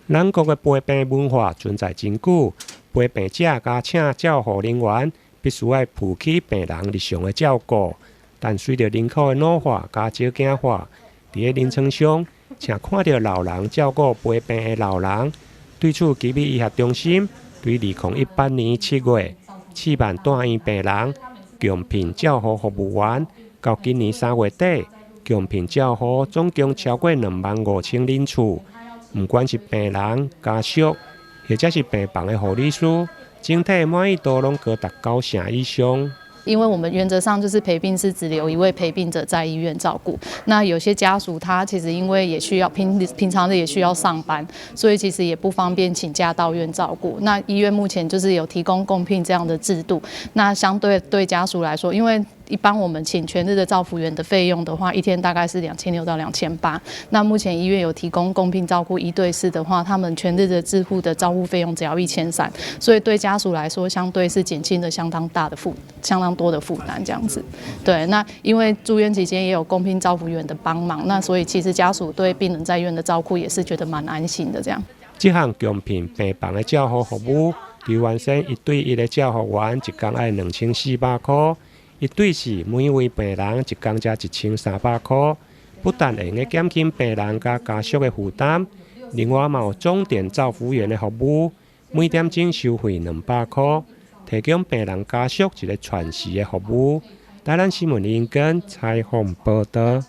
咱国的陪病文化存在真久，陪病者加请照护人员必须要负起病人日常的照顾。但随着人口的老化加少子化，伫个临床上，请看到老人照顾陪病的老人。对此，吉美医学中心对2018年7月4万住院病人共聘照护服务员，到今年3月底共聘照护总共超过25000人次。不管是病人、家属，或者是病房的护理师，整体满意度拢高达90%以上。因为我们原则上就是陪病是只留一位陪病者在医院照顾。那有些家属他其实因为也需要平常的也需要上班，所以其实也不方便请假到院照顾。那医院目前就是有提供共聘这样的制度。那相对对家属来说，因为一般我们请全日的照服员的费用的话，一天大概是2600到2800。那目前医院有提供共聘照顾1对4的话，他们全日的自付的照护费用只要1300，所以对家属来说，相对是减轻了相当多的负担这样子。对，那因为住院期间也有共聘照服员的帮忙，那所以其实家属对病人在院的照顾也是觉得蛮安心的这样。这项共聘病房的照护服务，对原先1对1的照护员一天要2400块。1对4，每位病人一天才1300块，不但会用减轻病人甲家属的负担，另外嘛有总店照服员的服务，每点钟收费200块，提供病人家属一个全时的服务。台南新闻引根采访报道。